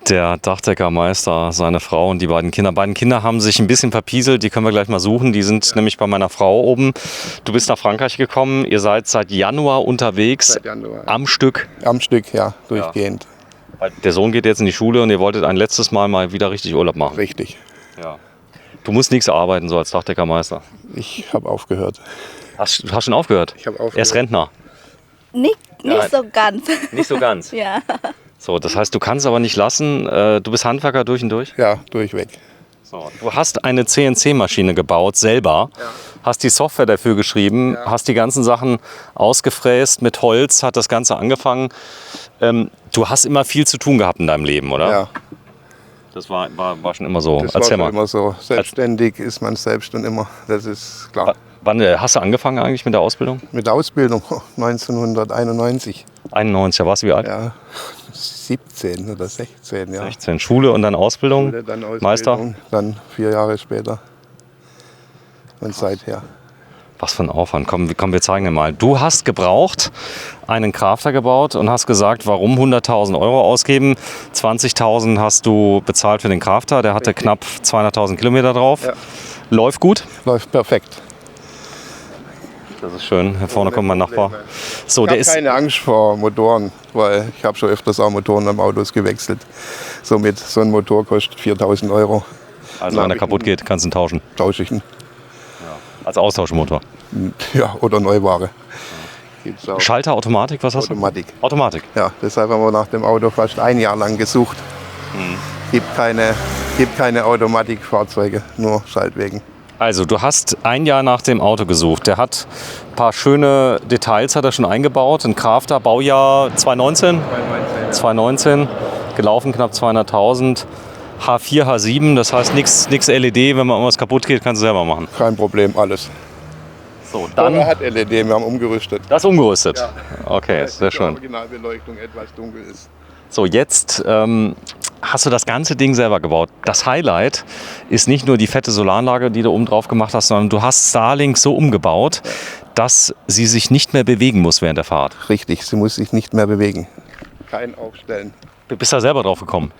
Der Dachdeckermeister, seine Frau und die beiden Kinder. Beiden Kinder haben sich ein bisschen verpieselt, die können wir gleich mal suchen. Die sind nämlich bei meiner Frau oben. Du bist nach Frankreich gekommen, ihr seid seit Januar unterwegs. Seit Januar. Am Stück. Am Stück, ja, durchgehend. Weil der Sohn geht jetzt in die Schule und ihr wolltet ein letztes Mal wieder richtig Urlaub machen. Richtig. Ja. Du musst nichts arbeiten, so als Dachdeckermeister. Ich habe aufgehört. Du hast schon aufgehört? Ich habe aufgehört. Er ist Rentner. Nicht so ganz. Nicht so ganz. Ja. So, das heißt, du kannst aber nicht lassen, du bist Handwerker durch und durch? Ja, durchweg. So, du hast eine CNC-Maschine gebaut, selber, hast die Software dafür geschrieben, hast die ganzen Sachen ausgefräst, mit Holz hat das Ganze angefangen. Du hast immer viel zu tun gehabt in deinem Leben, oder? Ja, Das war schon immer so. das Erzähl war mal. immer so. Selbstständig ist man selbst und immer, das ist klar. Wann hast du angefangen eigentlich mit der Ausbildung? Mit der Ausbildung 1991. 91, da warst du wie alt? Ja, 17 oder 16, ja. 16. Schule und dann Ausbildung? Schule, dann Ausbildung, Meister? Dann 4 Jahre später. Und seither. Was für ein Aufwand. Komm, wir zeigen dir mal. Du hast gebraucht, einen Crafter gebaut und hast gesagt, warum 100.000 Euro ausgeben? 20.000 hast du bezahlt für den Crafter. Der hatte knapp 200.000 Kilometer drauf. Ja. Läuft gut? Läuft perfekt. Das ist schön. Hier vorne kommt mein Nachbar. So, Ich der habe ist. keine Angst vor Motoren, weil ich habe schon öfters auch Motoren am Autos gewechselt. Somit, so ein Motor kostet 4.000 Euro. Also wenn er kaputt geht, kannst du ihn tauschen. Tausche ich ihn. Als Austauschmotor. Ja, oder Neuware. Gibt's auch. Schalter, Automatik, was hast Automatik. du? Automatik. Ja, deshalb haben wir nach dem Auto fast ein Jahr lang gesucht. Gibt keine Automatikfahrzeuge, nur Schaltwegen. Also, du hast ein Jahr nach dem Auto gesucht. Der hat ein paar schöne Details hat er schon eingebaut. Ein Crafter, Baujahr 2019. 2019, gelaufen knapp 200.000. H4, H7, das heißt nichts LED. Wenn mal irgendwas kaputt geht, kannst du selber machen. Kein Problem, alles. So, Dann dann hat LED, wir haben umgerüstet. das umgerüstet. Ja. Okay, sehr Die schön. Originalbeleuchtung etwas dunkel ist. So, jetzt hast du das ganze Ding selber gebaut. Das Highlight ist nicht nur die fette Solaranlage, die du oben drauf gemacht hast, sondern du hast Starlink so umgebaut, dass sie sich nicht mehr bewegen muss während der Fahrt. Richtig, sie muss sich nicht mehr bewegen. Kein Aufstellen. Du bist da selber drauf gekommen.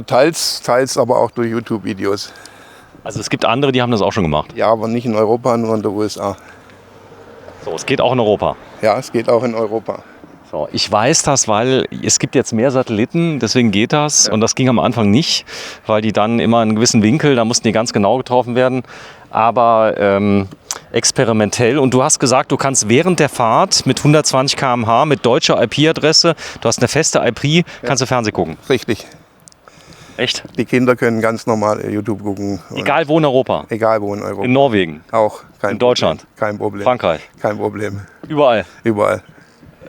Teils, aber auch durch YouTube-Videos. Also es gibt andere, die haben das auch schon gemacht. Ja, aber nicht in Europa, nur in den USA. So, es geht auch in Europa. Ja, es geht auch in Europa. So, ich weiß das, weil es gibt jetzt mehr Satelliten, deswegen geht das. Und das ging am Anfang nicht, weil die dann immer in einem gewissen Winkel, da mussten die ganz genau getroffen werden. Aber experimentell. Und du hast gesagt, du kannst während der Fahrt mit 120 km/h, mit deutscher IP-Adresse, du hast eine feste IP, kannst du Fernsehen gucken. Richtig. Echt? Die Kinder können ganz normal YouTube gucken. Egal wo in Europa. Egal wo in Europa. In Norwegen, Auch kein in Deutschland, Problem. Kein Problem. Frankreich, Kein Problem. überall. Überall.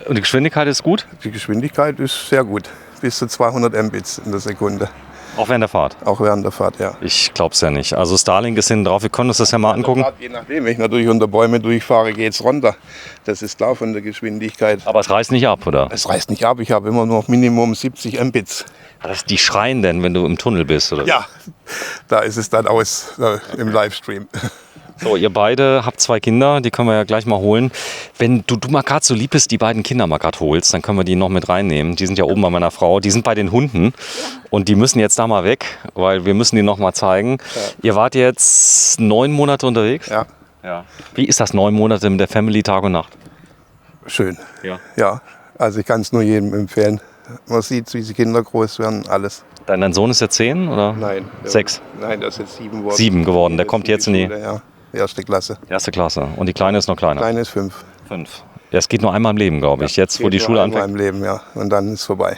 Und die Geschwindigkeit ist gut, Die Geschwindigkeit ist sehr gut. Bis zu 200 Mbits in der Sekunde. auch während der Fahrt. Auch während der Fahrt, ja. Ich glaub's ja nicht. Also Starlink ist hinten drauf, wir können uns das ja mal angucken. Je nachdem, wenn ich natürlich unter Bäume durchfahre, geht es runter. Das ist klar von der Geschwindigkeit. Aber es reißt nicht ab, oder? Es reißt nicht ab, ich habe immer noch Minimum 70 Mbits. Die schreien denn, wenn du im Tunnel bist, oder? Ja, da ist es dann aus im Livestream. So, ihr beide habt 2 Kinder, die können wir ja gleich mal holen. Wenn du mal gerade so lieb bist, die beiden Kinder mal gerade holst, dann können wir die noch mit reinnehmen. Die sind ja oben bei meiner Frau, die sind bei den Hunden und die müssen jetzt da mal weg, weil wir müssen die noch mal zeigen. Ja. Ihr wart jetzt 9 Monate unterwegs? Ja. Wie ist das 9 Monate mit der Family Tag und Nacht? Schön. Ja. Ja, also ich kann es nur jedem empfehlen. Man sieht, wie die Kinder groß werden, alles. Dein Sohn ist jetzt 10 oder? Nein. 6? Nein, der ist jetzt 7 geworden. 7 geworden, der kommt jetzt in die Schule, ja. Erste Klasse. erste Klasse. Und die Kleine ist noch kleiner? Kleine ist 5. 5. Ja, es geht nur einmal im Leben, glaube ich. Jetzt, wo die Schule anfängt. In meinem Leben, ja. Und dann ist vorbei.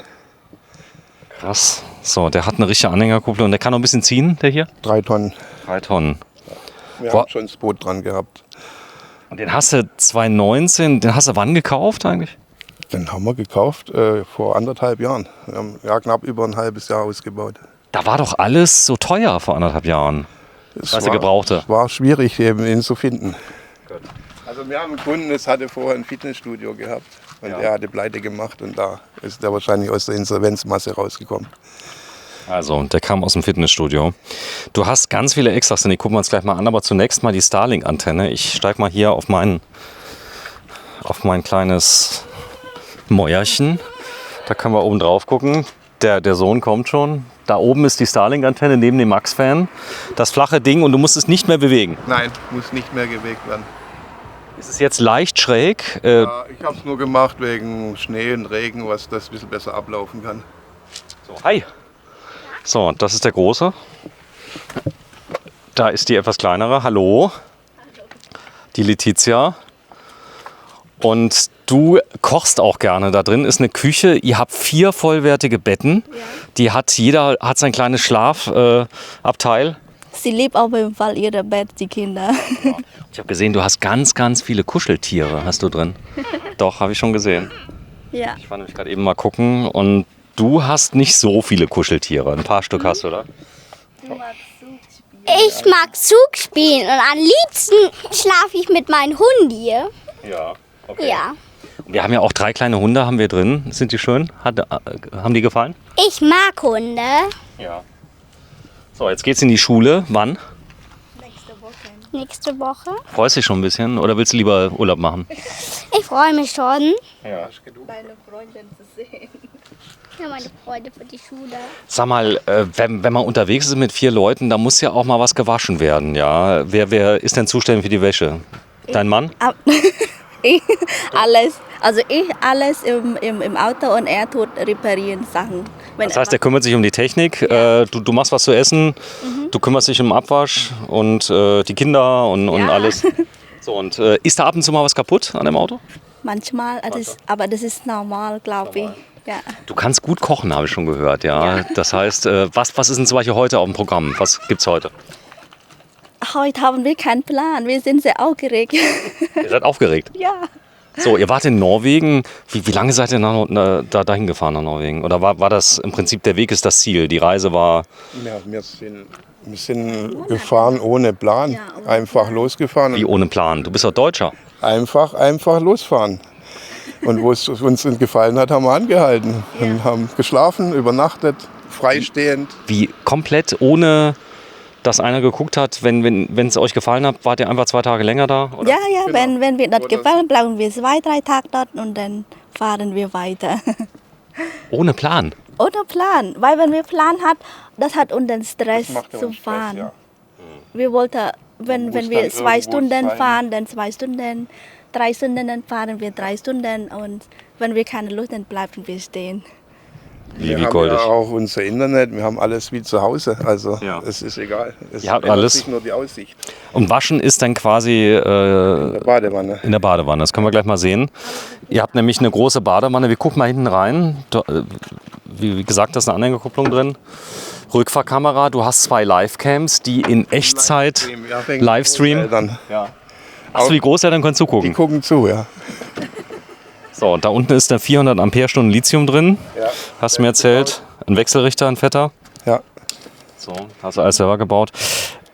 Krass. So, der hat eine richtige Anhängerkupplung und der kann noch ein bisschen ziehen, der hier? 3 Tonnen. 3 Tonnen. Wir haben schon das Boot dran gehabt. Und den hast du 2019, den hast du wann gekauft eigentlich? Den haben wir gekauft vor 1,5 Jahren. Wir haben ja knapp über ein halbes Jahr ausgebaut. Da war doch alles so teuer vor 1,5 Jahren. Was ihr gebrauchte. Es war schwierig, eben ihn zu finden. Also wir haben einen Kunden, das hatte vorher ein Fitnessstudio gehabt. Und er hatte Pleite gemacht und da ist er wahrscheinlich aus der Insolvenzmasse rausgekommen. Also, der kam aus dem Fitnessstudio. Du hast ganz viele Extras, die gucken wir uns gleich mal an, aber zunächst mal die Starlink-Antenne. Ich steige mal hier auf mein kleines Mäuerchen. Da können wir oben drauf gucken. Der Sohn kommt schon. Da oben ist die Starlink-Antenne neben dem Max-Fan. Das flache Ding und du musst es nicht mehr bewegen. Nein, muss nicht mehr bewegt werden. Es ist jetzt leicht schräg. Ja, ich habe es nur gemacht wegen Schnee und Regen, was das ein bisschen besser ablaufen kann. So, hi. So, das ist der große. Da ist die etwas kleinere. Hallo. Die Letizia. Und du kochst auch gerne. Da drin ist eine Küche. Ihr habt 4 vollwertige Betten. Ja. Jeder hat sein kleines Schlafabteil. Sie liebt auf jeden Fall ihr Bett, die Kinder. Ja. Ich habe gesehen, du hast ganz, ganz viele Kuscheltiere hast du drin. Doch, habe ich schon gesehen. Ja. Ich war nämlich gerade eben mal gucken und du hast nicht so viele Kuscheltiere. Ein paar Stück hast du, oder? Ich mag Zug spielen und am liebsten schlafe ich mit meinen Hunden hier. Ja, okay. Ja. Wir haben ja auch 3 kleine Hunde haben wir drin. Sind die schön? Haben die gefallen? Ich mag Hunde. Ja. So, jetzt geht's in die Schule. Wann? Nächste Woche. Freust du dich schon ein bisschen oder willst du lieber Urlaub machen? Ich freue mich schon. Ja. Deine Freundin zu sehen. Ja, meine Freude für die Schule. Sag mal, wenn man unterwegs ist mit 4 Leuten, da muss ja auch mal was gewaschen werden, ja? Wer ist denn zuständig für die Wäsche? Dein Mann? Ich alles. Also ich alles im Auto und er tut reparieren Sachen. Das heißt, er kümmert sich um die Technik, du machst was zu essen, du kümmerst dich um Abwasch und die Kinder und alles. So, und ist da ab und zu mal was kaputt an dem Auto? Manchmal, aber das ist normal, glaube ich. Ja. Du kannst gut kochen, habe ich schon gehört, ja. Das heißt, was ist denn zum Beispiel heute auf dem Programm? Was gibt's heute? Heute haben wir keinen Plan, wir sind sehr aufgeregt. Ihr seid aufgeregt? Ja. So, ihr wart in Norwegen. Wie lange seid ihr dahin gefahren nach Norwegen? Oder war das im Prinzip der Weg ist das Ziel? Die Reise war... Ja, wir sind gefahren ohne Plan, einfach losgefahren. Wie ohne Plan? Du bist doch Deutscher. Einfach losfahren. Und wo es uns gefallen hat, haben wir angehalten und haben geschlafen, übernachtet, freistehend. Wie komplett ohne, dass einer geguckt hat, wenn es euch gefallen hat, wart ihr einfach 2 Tage länger da? Oder? Ja, Genau. wenn wir dort gefallen, bleiben wir 2, 3 Tage dort und dann fahren wir weiter. Ohne Plan? Ohne Plan, weil wenn wir Plan hat, das hat uns den Stress zu fahren. Ja. Wir wollten, wenn muss wir dann 2 irgendwo Stunden sein. fahren, dann 2 Stunden, 3 Stunden, dann fahren wir 3 Stunden und wenn wir keine Lust, dann bleiben wir stehen. Wir Wie haben goldig. ja auch unser Internet, wir haben alles wie zu Hause, also Ja. es ist egal. Es Ihr habt ändert alles. sich nur die Aussicht. Und waschen ist dann quasi In der Badewanne. in der Badewanne. Das können wir gleich mal sehen. Ihr habt nämlich eine große Badewanne. Wir gucken mal hinten rein. Wie gesagt, da ist eine Anhängerkupplung drin. Rückfahrkamera. Du hast 2 Livecams, die in Echtzeit Livestream. Dann, Achso, die Großeltern können die zugucken. gucken zu, ja. So, da unten ist der 400 Ampere-Stunden Lithium drin. Ja. Hast du mir erzählt. Ein Wechselrichter, ein fetter. Ja. So, hast du alles selber gebaut.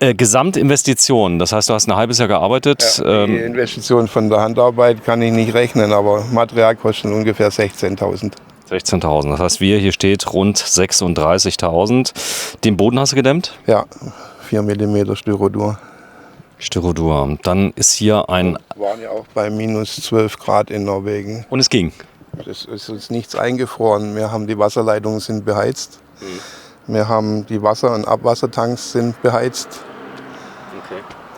Gesamtinvestition, das heißt, du hast ein halbes Jahr gearbeitet. Die Investition von der Handarbeit kann ich nicht rechnen, aber Materialkosten ungefähr 16.000. 16.000. Das heißt, hier steht rund 36.000. Den Boden hast du gedämmt? Ja, 4 mm Styrodur. Styrodur. Dann ist hier ein... Wir waren ja auch bei minus 12 Grad in Norwegen. Und es ging. Es ist uns nichts eingefroren. Wir haben die Wasserleitungen sind beheizt. Wir haben die Wasser- und Abwassertanks sind beheizt.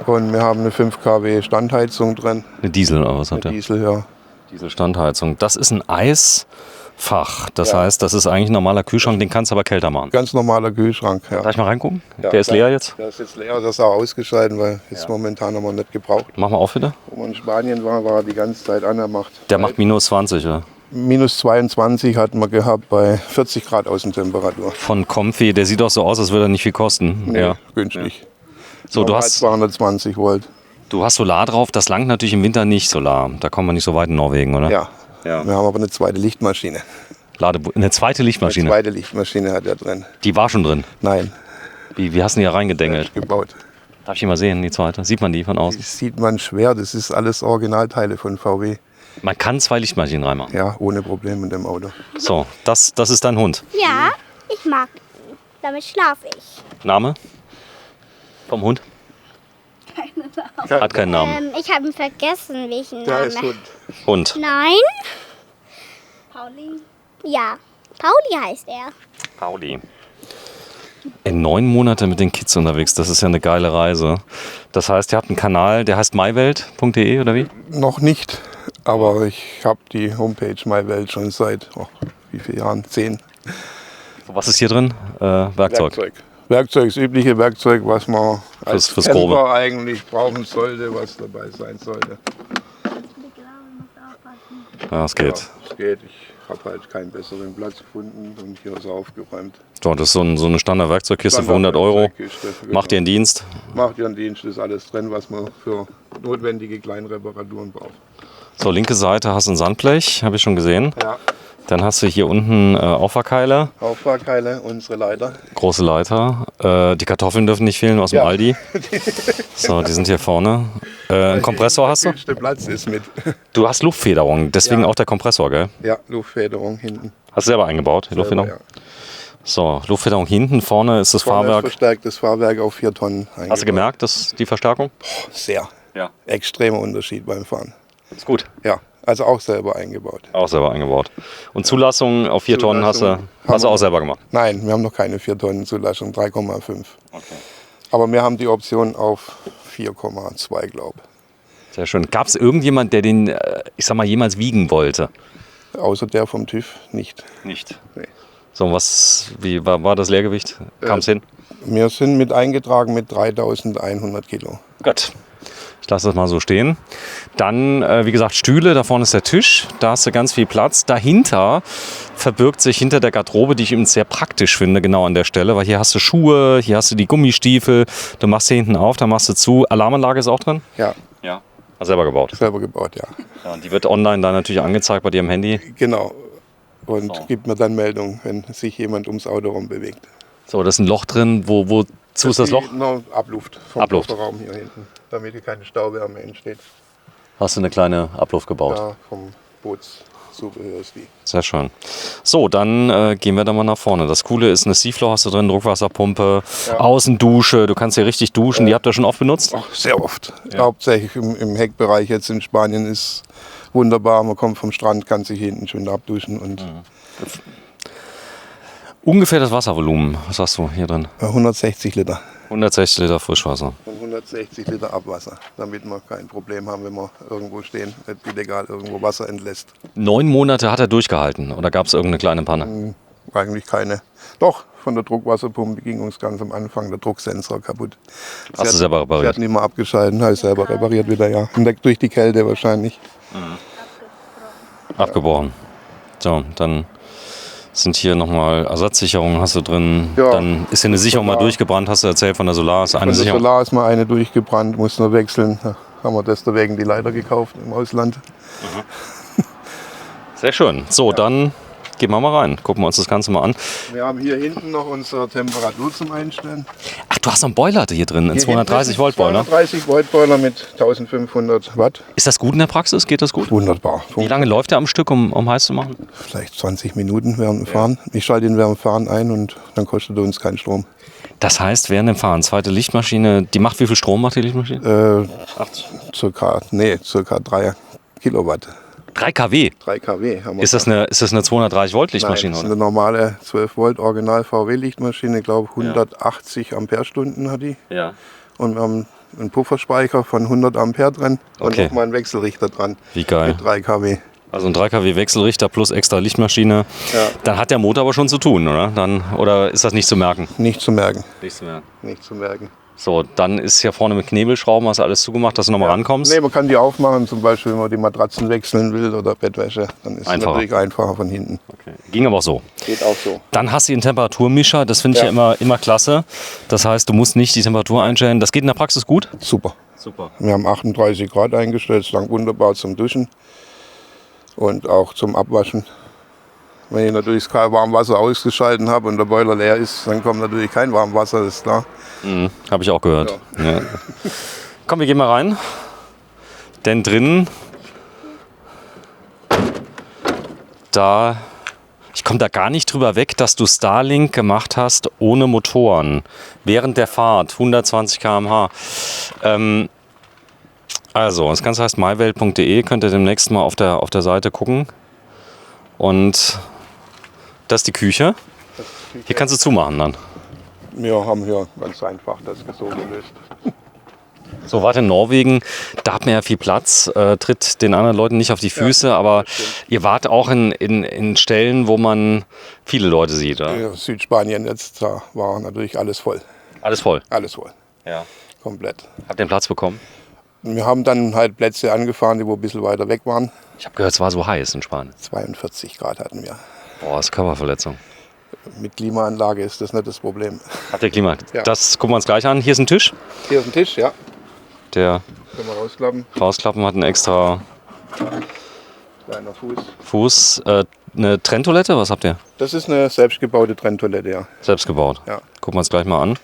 Und wir haben eine 5 kW Standheizung drin. Eine Diesel oder was hat der? Diesel, ja. Dieselstandheizung. Das ist ein Eisfach. Das Ja. heißt, das ist eigentlich ein normaler Kühlschrank, den kannst du aber kälter machen. Ganz normaler Kühlschrank. Ja. Darf ich mal reingucken? Ja, Der ist leer jetzt. Der ist jetzt leer, das ist auch ausgeschaltet, weil jetzt momentan haben wir nicht gebraucht. Mach mal auf bitte. Wo wir in Spanien waren, war er die ganze Zeit an. Er macht Der macht minus 20. Ja. minus 22 hatten wir gehabt bei 40 Grad Außentemperatur. Von Comfy, der sieht auch so aus, als würde er nicht viel kosten. Nee, Ja. günstig. So, du Normal hast 220 Volt. Solar drauf. Das langt natürlich im Winter nicht Solar. Da kommen wir nicht so weit in Norwegen, oder? Ja. Ja. Wir haben aber eine zweite Lichtmaschine. Eine zweite Lichtmaschine. Eine zweite Lichtmaschine hat er drin. Die war schon drin. Nein, Wie hast du die da reingedengelt? gebaut. Darf ich die mal sehen, die zweite? Sieht man die von außen? Das sieht man schwer, das ist alles Originalteile von VW. Man kann 2 Lichtmaschinen reinmachen. Ja, ohne Probleme in dem Auto. So, das ist dein Hund. Ja, ich mag ihn. Damit schlafe ich. Name? Vom Hund? Hat keinen Namen. Ich habe ihn vergessen, welchen Der Namen. ist Hund. Hund. Nein? Pauline. Ja. Pauli heißt er. Pauli. In 9 Monate mit den Kids unterwegs, das ist ja eine geile Reise. Das heißt, ihr habt einen Kanal, der heißt mywelt.de oder wie? Noch nicht, aber ich habe die Homepage MyWelt schon seit, wie viele Jahren? 10. Was ist hier drin? Werkzeug. Werkzeug, das übliche Werkzeug, was man als Fürs Grobe. Camper eigentlich brauchen sollte, was dabei sein sollte. Ja, es geht. Ja, es geht. Ich habe halt keinen besseren Platz gefunden und hier ist er aufgeräumt. So, das ist so eine Standard-Werkzeugkiste für 100 Euro. Macht ihr einen Dienst? Macht ihr einen Dienst, ist alles drin, was man für notwendige Kleinreparaturen braucht. So, linke Seite hast du ein Sandblech, habe ich schon gesehen. Ja, Dann hast du hier unten Auffahrkeile, Auffahrkeile, unsere Leiter. große Leiter. Die Kartoffeln dürfen nicht fehlen aus dem Ja. Aldi. So, die sind hier vorne. Einen Kompressor hast du? Der Platz ist mit. Du hast Luftfederung, deswegen Ja. auch der Kompressor, gell? Ja, Luftfederung hinten. Hast du selber eingebaut, die Luftfederung? Ja. So, Luftfederung hinten, vorne ist das Vorne ist Fahrwerk. verstärktes Fahrwerk auf 4 Tonnen. Hast du eingebaut. gemerkt, die Verstärkung? Sehr. Ja. Extremer Unterschied beim Fahren. Ist gut. Ja, also auch selber eingebaut. Auch selber eingebaut. Und Zulassung auf 4 Tonnen hast du Zulassung auch selber gemacht? Nein, wir haben noch keine 4 Tonnen Zulassung, 3,5. Okay. Aber wir haben die Option auf 4,2, glaube ich. Sehr schön. Gab es irgendjemand, der den, ich sag mal, jemals wiegen wollte? Außer der vom TÜV nicht. Nicht. Nee. So, wie war das Leergewicht? Kam es hin? Wir sind mit eingetragen mit 3.100 Kilo. Gut. Ich lasse das mal so stehen. Dann, wie gesagt, Stühle, da vorne ist der Tisch, da hast du ganz viel Platz. Dahinter verbirgt sich hinter der Garderobe, die ich eben sehr praktisch finde, genau an der Stelle, weil hier hast du Schuhe, hier hast du die Gummistiefel, du machst hier hinten auf, da machst du zu. Alarmanlage ist auch drin? Ja, Ja. Hast selber gebaut. selber gebaut, ja. Ja, und die wird online dann natürlich angezeigt bei dir am Handy. Genau. Und So. gibt mir dann Meldung, wenn sich jemand ums Auto rum bewegt. So, das ist ein Loch drin, wozu ist das Loch? Noch Abluft vom Abluft. Kofferraum hier hinten, damit hier keine Stauwärme entsteht. Hast du eine kleine Abluft gebaut. Da vom Bootszubehör ist die. Sehr schön. So, dann gehen wir da mal nach vorne. Das Coole ist, eine Seafloor hast du drin, Druckwasserpumpe, Ja. Außendusche, du kannst hier richtig duschen. Die habt ihr schon oft benutzt? Ach, sehr oft. Hauptsächlich im Heckbereich jetzt in Spanien ist wunderbar. Man kommt vom Strand, kann sich hinten schön abduschen. Und Ungefähr das Wasservolumen, was hast du hier drin? 160 Liter 160 Liter Frischwasser. und 160 Liter Abwasser, damit wir kein Problem haben, wenn wir irgendwo stehen, nicht illegal irgendwo Wasser entlässt. 9 Monate hat er durchgehalten oder gab es irgendeine kleine Panne? Eigentlich keine. Doch, von der Druckwasserpumpe ging uns ganz am Anfang der Drucksensor kaputt. Hast du selber Sie repariert? hat nicht mehr abgeschalten, habe ich selber repariert wieder, ja. Und durch die Kälte wahrscheinlich. Abgebrochen. So, dann sind hier nochmal Ersatzsicherungen hast du drin. Ja. Dann ist hier eine Sicherung mal Solar. durchgebrannt, hast du erzählt von der Solar. Ist eine Von der Sicherung. Solar ist mal eine durchgebrannt, muss nur wechseln. Da haben wir deswegen die Leiter gekauft im Ausland. Sehr schön. So, dann gehen wir mal rein. Gucken wir uns das Ganze mal an. Wir haben hier hinten noch unsere Temperatur zum Einstellen. Ach, du hast noch einen Boiler hier drin, einen 230 Volt Boiler. 230 Volt Boiler mit 1500 Watt. Ist das gut in der Praxis? Geht das gut? Wunderbar. Wie lange läuft der am Stück, um heiß zu machen? Vielleicht 20 Minuten während dem Fahren. Ich schalte ihn während dem Fahren ein und dann kostet er uns keinen Strom. Das heißt, während dem Fahren, zweite Lichtmaschine, die macht wie viel Strom macht die Lichtmaschine? Circa 3 Kilowatt. 3 kW. 3 kW haben wir. Ist das eine 230 Volt Nein, Lichtmaschine? das ist oder? eine normale 12 Volt Original VW Lichtmaschine. Ich glaube 180 Ampere-Stunden hat die. Ja. Und wir haben einen Pufferspeicher von 100 Ampere drin und Okay. nochmal einen Wechselrichter dran Wie geil. mit 3 kW. Also ein 3 kW Wechselrichter plus extra Lichtmaschine. Ja. Dann hat der Motor aber schon zu tun, oder? Oder ist das nicht zu merken? Nicht zu merken, Nicht zu merken. nicht zu merken. So, dann ist hier vorne mit Knebelschrauben, hast du alles zugemacht, dass du nochmal rankommst. Nee, man kann die aufmachen, zum Beispiel wenn man die Matratzen wechseln will oder Bettwäsche. Dann ist es Einfacher. natürlich einfacher von hinten. Okay. Ging aber auch so. Geht auch so. Dann hast du einen Temperaturmischer, das finde ich ja Ja. immer klasse. Das heißt, du musst nicht die Temperatur einstellen. Das geht in der Praxis gut? Super. Super. Wir haben 38 Grad eingestellt, ist lang wunderbar zum Duschen und auch zum Abwaschen. Wenn ich natürlich das Warmwasser ausgeschalten habe und der Boiler leer ist, dann kommt natürlich kein Warmwasser, das ist klar. Habe ich auch gehört. Ja. Komm, wir gehen mal rein. Denn drinnen, ich komme da gar nicht drüber weg, dass du Starlink gemacht hast ohne Motoren. Während der Fahrt, 120 km/h. Also, das Ganze heißt mywelt.de, könnt ihr demnächst mal auf der Seite gucken. Und Das ist die Küche. Hier kannst du zumachen dann. Wir haben hier ganz einfach das so gelöst. So, wart in Norwegen, da hat man ja viel Platz, tritt den anderen Leuten nicht auf die Füße, aber ihr wart auch in Stellen, wo man viele Leute sieht, oder? Ja, Südspanien jetzt, da war natürlich alles voll. Alles voll. Alles voll, Ja. komplett. Habt ihr einen Platz bekommen? Wir haben dann halt Plätze angefahren, die wo ein bisschen weiter weg waren. Ich habe gehört, es war so heiß in Spanien. 42 Grad hatten wir. Boah, das ist Körperverletzung. Mit Klimaanlage ist das nicht das Problem. Hat der Klima. Ja. Das gucken wir uns gleich an. Hier ist ein Tisch. Hier ist ein Tisch, ja. Der Können wir rausklappen. rausklappen hat einen extra Kleiner Fuß. Fuß. Eine Trenntoilette, was habt ihr? Das ist eine selbstgebaute Trenntoilette, ja. Selbst gebaut. Ja. Gucken wir uns gleich mal an.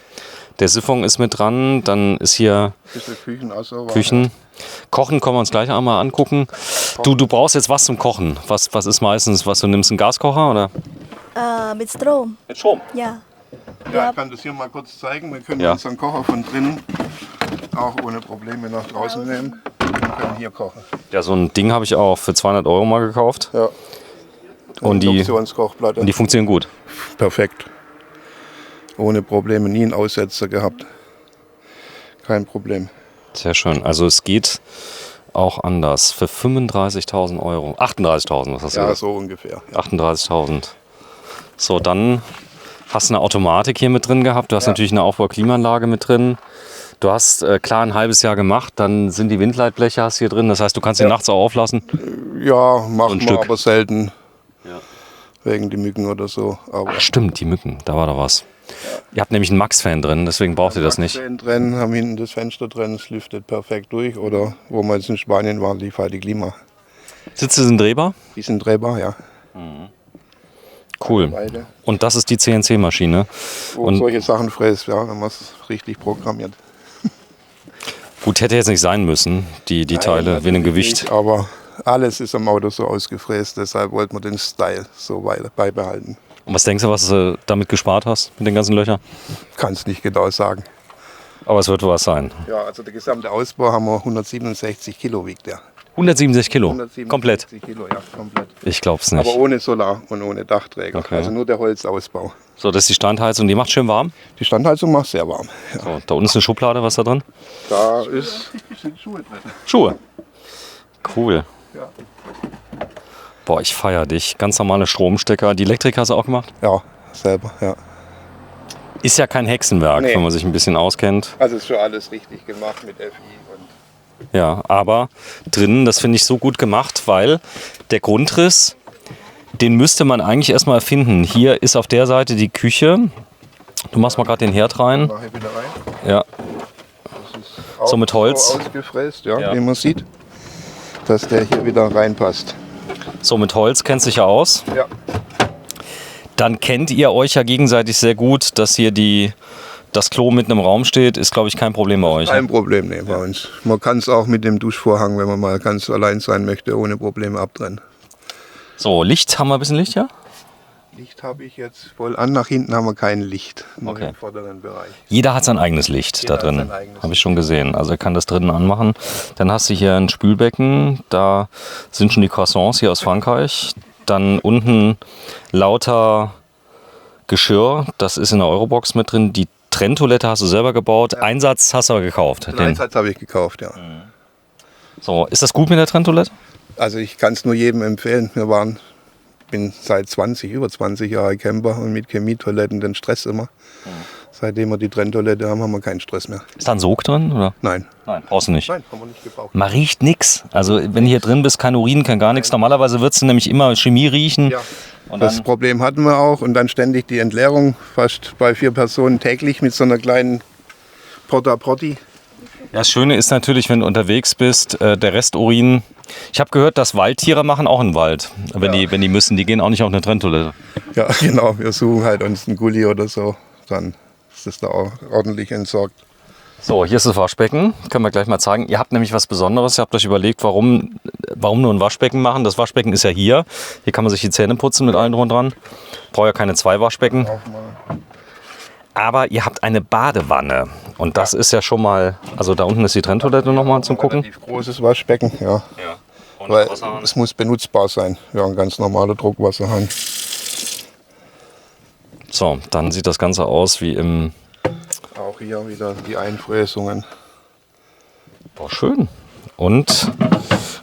Der Siphon ist mit dran, dann ist hier Ein bisschen Küchen, also Küchen. Kochen können wir uns gleich einmal angucken. Du brauchst jetzt was zum Kochen. Was ist meistens, was du nimmst, einen Gaskocher oder? Mit Strom. Mit Strom. Ja. Ja, ich kann das hier mal kurz zeigen. Wir können Ja. unseren Kocher von drinnen auch ohne Probleme nach draußen nehmen und können hier kochen. Ja, so ein Ding habe ich auch für 200 € mal gekauft. Ja. Und die Induktionskochplatte. funktionieren gut. Perfekt. Ohne Probleme, nie einen Aussetzer gehabt. Kein Problem. Sehr schön. Also es geht auch anders. Für 35.000 €. 38.000, was hast du Ja, gesagt? so ungefähr. Ja. 38.000. So, dann hast du eine Automatik hier mit drin gehabt. Du hast natürlich eine Aufbauklimaanlage mit drin. Du hast klar ein halbes Jahr gemacht, dann sind die Windleitbleche hast hier drin. Das heißt, du kannst die nachts auch auflassen. Ja, machen wir Stück. aber selten. Ja. Wegen die Mücken oder so. Aber Ach, stimmt, die Mücken, da war doch was. Ihr habt nämlich einen Max-Fan drin, deswegen braucht ihr das nicht. drin, haben hinten das Fenster drin, es lüftet perfekt durch. Oder wo wir jetzt in Spanien waren, lief halt die Klima. Sitze sind drehbar? Die sind drehbar, ja. Cool. Beide. Und das ist die CNC-Maschine. Wo Und solche Sachen fräst, ja, wenn man es richtig programmiert. gut, hätte jetzt nicht sein müssen, die Teile, wegen dem Gewicht. Nicht, aber alles ist am Auto so ausgefräst, deshalb wollten wir den Style so weiter beibehalten. Und was denkst du, was du damit gespart hast, mit den ganzen Löchern? Kann es nicht genau sagen. Aber es wird was sein. Ja, also der gesamte Ausbau haben wir 167 Kilo wiegt der. 167 Kilo, 167 komplett. Kilo, ja, komplett. Ich glaub's nicht. Aber ohne Solar und ohne Dachträger. Okay. Also nur der Holzausbau. So, das ist die Standheizung, die macht schön warm. Die Standheizung macht sehr warm. Ja. So, da unten ist eine Schublade, was ist da drin? Da sind Schuhe drin. Schuhe. Cool. Ja. Boah, ich feiere dich. Ganz normale Stromstecker. Die Elektrik hast du auch gemacht? Ja, selber, ja. Ist ja kein Hexenwerk, Nee. wenn man sich ein bisschen auskennt. Also ist schon alles richtig gemacht mit FI und Ja, aber drinnen, das finde ich so gut gemacht, weil der Grundriss, den müsste man eigentlich erstmal erfinden. Hier ist auf der Seite die Küche. Du machst mal gerade den Herd rein. nachher wieder rein. Ja, Das ist auch So mit Holz? so ausgefräst, ja, Ja. wie man sieht, dass der hier wieder reinpasst. so mit Holz kennt sich ja aus. Ja. Dann kennt ihr euch ja gegenseitig sehr gut, dass hier das Klo mitten im Raum steht, ist glaube ich kein Problem bei euch. Kein Problem, nee, bei uns. Man kann es auch mit dem Duschvorhang, wenn man mal ganz allein sein möchte, ohne Probleme abtrennen. So, Licht, haben wir ein bisschen Licht, ja? Licht habe ich jetzt voll an, nach hinten haben wir kein Licht, nur Okay. im vorderen Bereich. Jeder hat sein eigenes Licht Jeder da hat drin. sein eigenes Habe ich schon gesehen. Also er kann das drinnen anmachen. Dann hast du hier ein Spülbecken. Da sind schon die Croissants hier aus Frankreich. Dann unten lauter Geschirr. Das ist in der Eurobox mit drin. Die Trenntoilette hast du selber gebaut. Einsatz hast du aber gekauft. Den Einsatz habe ich gekauft, ja. So, ist das gut mit der Trenntoilette? Also ich kann es nur jedem empfehlen. Bin seit über 20 Jahre Camper und mit Chemietoiletten den Stress immer. Seitdem wir die Trenntoilette haben, haben wir keinen Stress mehr. Ist da ein Sog drin? Oder? Nein. Nein, brauchst du nicht. Nein, haben wir nicht gebraucht. Man riecht nichts. Also wenn du hier drin bist, kein Urin, kein gar nichts. Normalerweise würdest du nämlich immer Chemie riechen. Ja. Und Das dann, Problem hatten wir auch und dann ständig die Entleerung, fast bei 4 Personen täglich mit so einer kleinen Porta Potti. ja, das Schöne ist natürlich, wenn du unterwegs bist, der Resturin. Ich habe gehört, dass Waldtiere machen auch einen Wald, wenn die müssen. Die gehen auch nicht auf eine Trenntoilette. Ja, genau, wir suchen halt uns einen Gully oder so, dann ist das da auch ordentlich entsorgt. So, hier ist das Waschbecken. Können wir gleich mal zeigen. Ihr habt nämlich was Besonderes. Ihr habt euch überlegt, warum nur ein Waschbecken machen. Das Waschbecken ist ja hier. Hier kann man sich die Zähne putzen mit allem drum und dran. Braucht ja keine 2 Waschbecken. Auch mal. Aber ihr habt eine Badewanne. Und das ist ja schon mal, also da unten ist die Trenntoilette nochmal zum Gucken. Relativ großes Waschbecken, ja. Und Weil es muss benutzbar sein. Ja, ein ganz normaler Druckwasserhahn. So, dann sieht das Ganze aus wie im... Auch hier wieder die Einfräsungen. Boah, schön. Und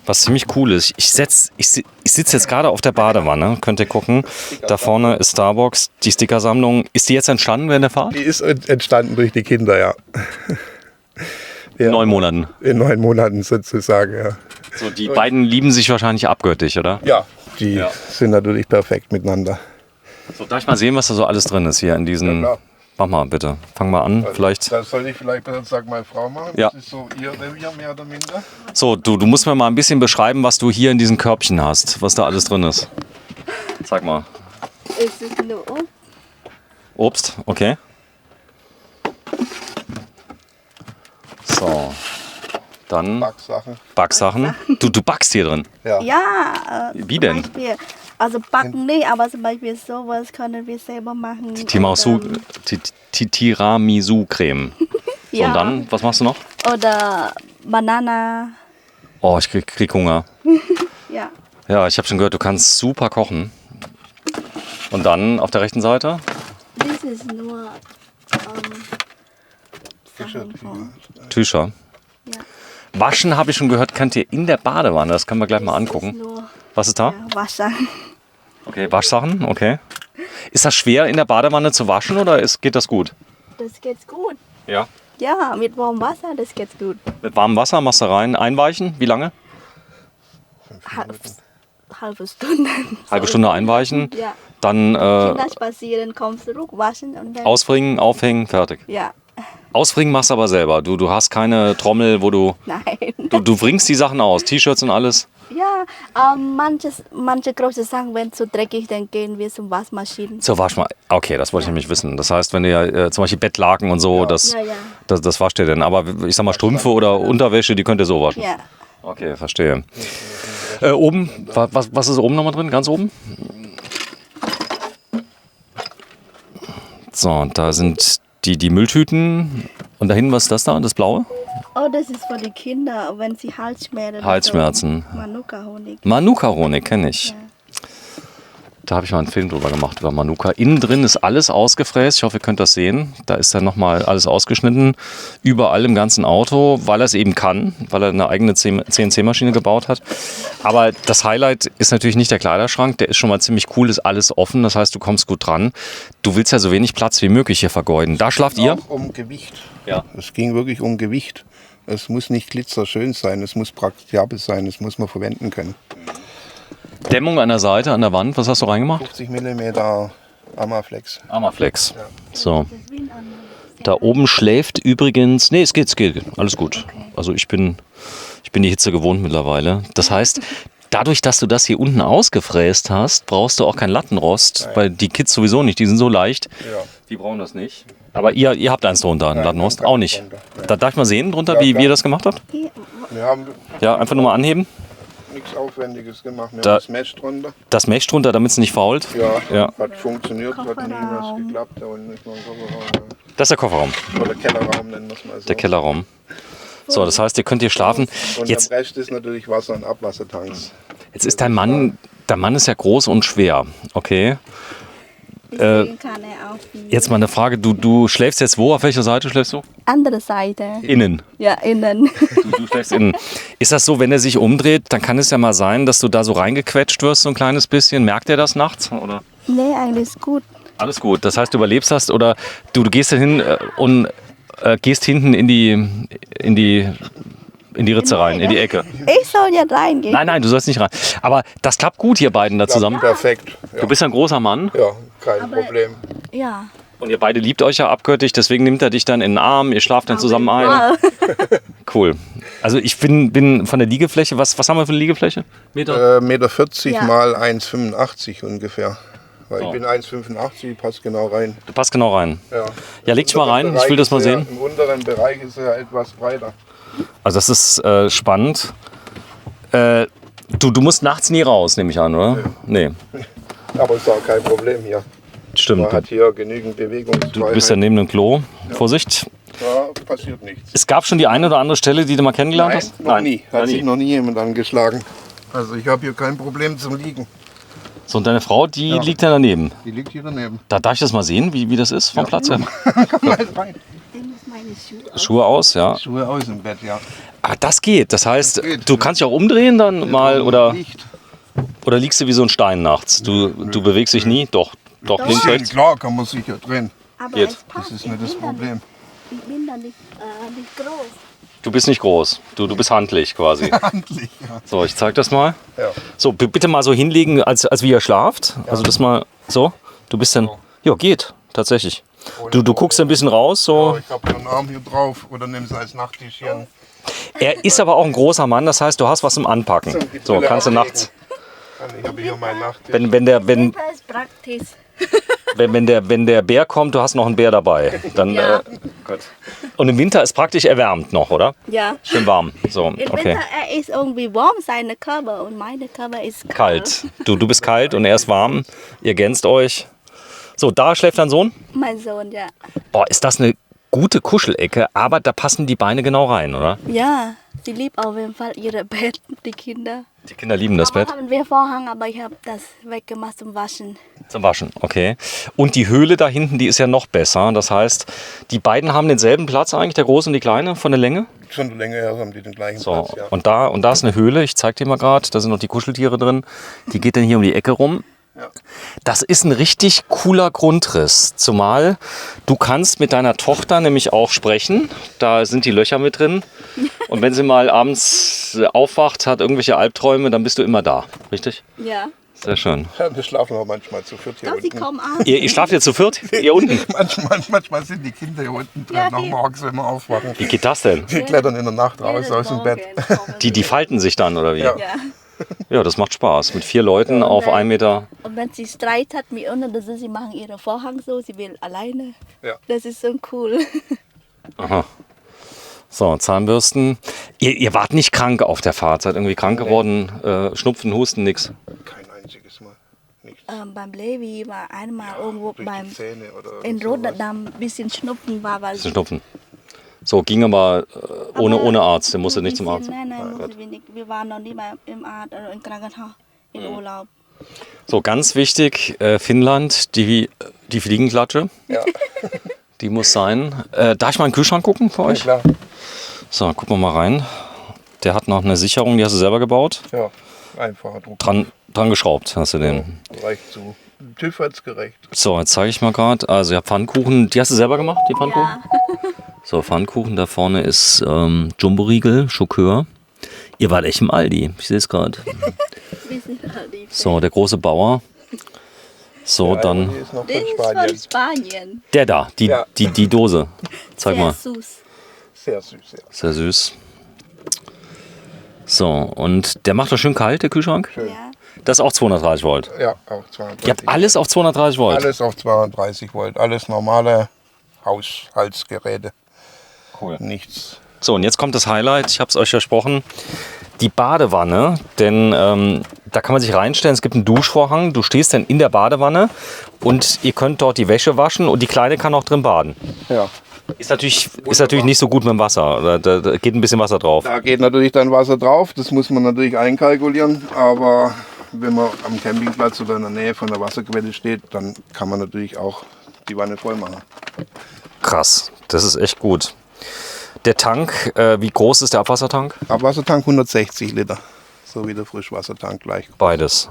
was ziemlich cool ist, ich sitze jetzt gerade auf der Badewanne, könnt ihr gucken. Da vorne ist Starbucks, die Stickersammlung. Ist die jetzt entstanden während der Fahrt? Die ist entstanden durch die Kinder, ja. In 9 Monaten. In 9 Monaten sozusagen, ja. So, die beiden lieben sich wahrscheinlich abgöttisch, oder? Ja, die sind natürlich perfekt miteinander. So, darf ich mal sehen, was da so alles drin ist hier in diesen... Ja, klar. Mach mal bitte, fang mal an, vielleicht. Das soll ich vielleicht besser sagen, meine Frau machen. Ja. Das ist so ihr Revier mehr oder minder. So, du musst mir mal ein bisschen beschreiben, was du hier in diesen Körbchen hast, was da alles drin ist. Sag mal. Es ist nur Obst, okay. So, dann Backsachen. Backsachen. Du backst hier drin. Ja. Ja, Wie denn? zum Beispiel, also backen nicht, aber zum Beispiel sowas können wir selber machen. Tiramisu-Creme. So, Ja. und dann, was machst du noch? Oder Banana. Oh, ich krieg Hunger. Ja. Ja, ich habe schon gehört, du kannst super kochen. Und dann auf der rechten Seite? Das ist nur Sachen von. Tücher. Ja. Waschen, habe ich schon gehört, könnt ihr in der Badewanne. Das können wir gleich mal Das angucken. ist nur Was ist da? Wasser. Okay, Waschsachen, okay. Ist das schwer in der Badewanne zu waschen oder geht das gut? Das geht gut. Ja. Ja, mit warmem Wasser, das geht gut. Mit warmem Wasser machst du rein. Einweichen, wie lange? Halbe Stunde. Halbe Stunde einweichen. Ja. Dann Kinder spazieren, kommst zurück, waschen und dann. ausbringen, aufhängen, fertig. Ja. Ausbringen machst du aber selber. Du hast keine Trommel, wo du Nein. du bringst die Sachen aus, T-Shirts und alles. Ja, manche große Sachen, wenn zu dreckig, dann gehen wir zum Waschmaschinen. Zur Waschmaschine. Okay, das wollte ich nämlich wissen. Das heißt, wenn ihr ja zum Beispiel Bettlaken und so, das wascht ihr denn. Aber ich sag mal Strümpfe oder Unterwäsche, die könnt ihr so waschen. Ja. Okay, verstehe. Oben, was ist oben nochmal drin? Ganz oben? So, und da sind die Mülltüten. Und dahin, was ist das da? Das Blaue? Oh, das ist für die Kinder, wenn sie Halsschmerzen. Halsschmerzen. So. Manuka-Honig. Manuka-Honig kenne ich. Ja. Da habe ich mal einen Film drüber gemacht, über Manuka. Innen drin ist alles ausgefräst. Ich hoffe, ihr könnt das sehen. Da ist dann nochmal alles ausgeschnitten. Überall im ganzen Auto, weil er es eben kann, weil er eine eigene CNC-Maschine gebaut hat. Aber das Highlight ist natürlich nicht der Kleiderschrank. Der ist schon mal ziemlich cool, ist alles offen. Das heißt, du kommst gut dran. Du willst ja so wenig Platz wie möglich hier vergeuden. Da schlaft ihr? Auch um Gewicht. Ja. Es ging wirklich um Gewicht. Es muss nicht glitzerschön sein, es muss praktikabel sein, es muss man verwenden können. Dämmung an der Seite, an der Wand. Was hast du reingemacht? 50 mm Amaflex. Amaflex. So. Da oben schläft übrigens. Nee, es geht. Alles gut. Also ich bin die Hitze gewohnt mittlerweile. Das heißt, dadurch, dass du das hier unten ausgefräst hast, brauchst du auch kein Lattenrost, weil die Kids sowieso nicht, die sind so leicht. Ja. Die brauchen das nicht. Aber ihr habt eins drunter, ein Lattenrost? kein Auch nicht. drunter. Nein. Da darf ich mal sehen drunter, wie klar. ihr das gemacht habt? Wir haben Ja, einfach nur mal anheben. nichts Aufwendiges gemacht, wir Da- haben das Mesh drunter. Das Mesh drunter, damit es nicht fault. Ja, Ja. hat funktioniert, hat nie was Kofferraum. geklappt. Da unten ist noch ein Kofferraum. Das ist der Kofferraum, Oder Kellerraum nennen wir es mal so. der Kellerraum. So, das heißt, ihr könnt hier schlafen. Und Jetzt, der Rest ist natürlich Wasser- und Abwassertanks. jetzt ist der Mann ist ja groß und schwer, okay? Deswegen kann er auch die Jetzt mal eine Frage, du schläfst jetzt wo? Auf welcher Seite schläfst du? andere Seite. Innen. Ja, innen. Du schläfst innen. Ist das so, wenn er sich umdreht, dann kann es ja mal sein, dass du da so reingequetscht wirst, so ein kleines bisschen. Merkt er das nachts? Oder? Nee, eigentlich ist gut. Alles gut. Das heißt, du überlebst das oder du gehst da hin und gehst hinten in die Ritze rein, in die Ecke. Ich soll ja reingehen. Nein, du sollst nicht rein. Aber das klappt gut, ihr beiden da zusammen. Perfekt. Ja, Du bist ja ein großer Mann ja kein Problem. Ja. und ihr beide liebt euch ja abgöttisch, deswegen nimmt er dich dann in den Arm, ihr schlaft dann zusammen ein. Wow. Cool. Also ich bin von der Liegefläche, was haben wir für eine Liegefläche? Meter? 1,40 Ja. mal 1,85 ungefähr. Weil So. ich bin 1,85, passt genau rein. Du passt genau rein. Ja, Ja, leg dich mal rein, ich will das mal sehen. Im unteren Bereich ist er etwas breiter. Also das ist spannend. Du musst nachts nie raus, nehme ich an, oder? Nee, Aber ist auch kein Problem hier. stimmt. Man hat hier genügend Bewegungsfreiheit. Du bist ja neben dem Klo. Vorsicht. Ja, passiert nichts. Es gab schon die eine oder andere Stelle, die du mal kennengelernt hast? Noch nie. Hat noch sich nie. noch nie jemand angeschlagen. Also ich habe hier kein Problem zum Liegen. So, und deine Frau, die Ja. liegt ja daneben. Die liegt hier daneben. Darf ich das mal sehen, wie das ist vom Platz her? Komm mal rein. Schuhe aus, ja. Schuhe aus im Bett, ja. Ah, das geht. Das heißt, Das geht. du kannst dich auch umdrehen dann mal oder Liegt. liegst du wie so ein Stein nachts? Du bewegst dich nie? Doch, links, Schön, rechts. klar, kann man sicher drehen. Aber Geht. es passt. Das ist nicht das Problem. Ich bin da nicht groß. Du bist nicht groß. Du bist handlich quasi. Handlich, ja. So, ich zeig das mal. Ja. So, bitte mal so hinlegen, als wie ihr schlaft. Also das mal so. Du bist dann. Ja, geht. Tatsächlich. Du guckst ein bisschen raus. So. Ich habe den Arm hier drauf oder nimm es als Nachttischchen. Er ist aber auch ein großer Mann. Das heißt, du hast was zum Anpacken. So, kannst du nachts. Ich habe hier meinen Nachttisch. Wenn Das ist praktisch. wenn der Bär kommt, du hast noch einen Bär dabei. Dann, Ja. gut. Und im Winter ist praktisch erwärmt noch, oder? Ja. Schön warm. So, Im okay. Winter er ist irgendwie warm, seine Körper, und meine Körper ist Kalt. Du bist kalt und er ist warm. Ihr ergänzt euch. So, da schläft dein Sohn. Mein Sohn, ja. Boah, ist das eine gute Kuschelecke, aber da passen die Beine genau rein, oder? Ja, sie liebt auf jeden Fall ihre Bett, die Kinder. Die Kinder lieben das Bett. Haben wir Vorhang, aber ich habe das weggemacht zum Waschen. Zum Waschen, okay. Und die Höhle da hinten, die ist ja noch besser. Das heißt, die beiden haben denselben Platz eigentlich, der Große und die Kleine, von der Länge. Schon eine Länge her haben die den gleichen So, Platz, ja. und da ist eine Höhle, ich zeig dir mal gerade, da sind noch die Kuscheltiere drin. Die geht dann hier um die Ecke rum. Ja. Das ist ein richtig cooler Grundriss, zumal du kannst mit deiner Tochter nämlich auch sprechen. Da sind die Löcher mit drin. Und wenn sie mal abends aufwacht, hat irgendwelche Albträume, dann bist du immer da, richtig? Ja. Sehr schön. Ja, wir schlafen auch manchmal zu viert hier Doch, sie unten. kommen an. Ihr schlaft jetzt zu viert? Ihr unten? Manchmal sind die Kinder hier unten drin, Ja, noch die- morgens, wenn wir aufwachen. Wie geht das denn? Die klettern in der Nacht raus aus dem Bett. Die falten sich dann, oder wie? Ja. Ja. Ja, das macht Spaß. Mit 4 Leuten auf 1 Meter. Und wenn sie Streit hat mit uns, das ist, sie machen ihre Vorhang so, sie will alleine. Ja. Das ist so cool. Aha. So, Zahnbürsten. Ihr wart nicht krank auf der Fahrt, seid irgendwie krank geworden? Schnupfen, Husten, nix. Kein einziges Mal. Nichts. Beim Levi war einmal irgendwo Durch beim, die Zähne oder in sowas. Rotterdam ein bisschen Schnupfen war, weil Bisschen Schnupfen. So, ging aber ohne Arzt. Der musste nicht zum Arzt. Nein, musste wir nicht. Wir waren noch nie im Arzt oder im Krankenhaus in Urlaub. So, ganz wichtig, Finnland, die Fliegenklatsche. Ja, Die muss sein. Darf ich mal in den Kühlschrank gucken für euch? klar. So, gucken wir mal rein. Der hat noch eine Sicherung, die hast du selber gebaut. Ja, einfacher Druck. Dran geschraubt hast du den. Reicht zu. TÜV hat's gerecht. So, jetzt zeige ich mal gerade. Also, ja, Pfannkuchen, die hast du selber gemacht, die Pfannkuchen? So, Pfannkuchen, da vorne ist Jumbo-Riegel, Schokör. Ihr wart echt im Aldi, ich sehe es gerade. Wir sind halt die So, der große Bauer. So, dann Die ist noch Das von ist von Spanien. Spanien. der da, Ja. die Dose. Zeig Sehr mal, süß. Sehr süß, ja. sehr süß. So, und der macht doch schön kalt, der Kühlschrank? Schön. Ja. Das ist auch 230 Volt. Ja, auch 230. Ihr habt alles auf 230 Volt. Alles auf 230 Volt. Alles normale Haushaltsgeräte. Cool. Nichts. So, und jetzt kommt das Highlight, ich habe es euch versprochen. Die Badewanne, denn da kann man sich reinstellen, es gibt einen Duschvorhang, du stehst dann in der Badewanne und ihr könnt dort die Wäsche waschen und die Kleine kann auch drin baden. Ja. Ist natürlich nicht so gut mit dem Wasser, da geht ein bisschen Wasser drauf. Da geht natürlich dann Wasser drauf. Das muss man natürlich einkalkulieren. Aber wenn man am Campingplatz oder in der Nähe von der Wasserquelle steht, dann kann man natürlich auch die Wanne voll machen. Krass, das ist echt gut. Der Tank, wie groß ist der Abwassertank? Abwassertank 160 Liter. So wie der Frischwassertank gleich. Beides.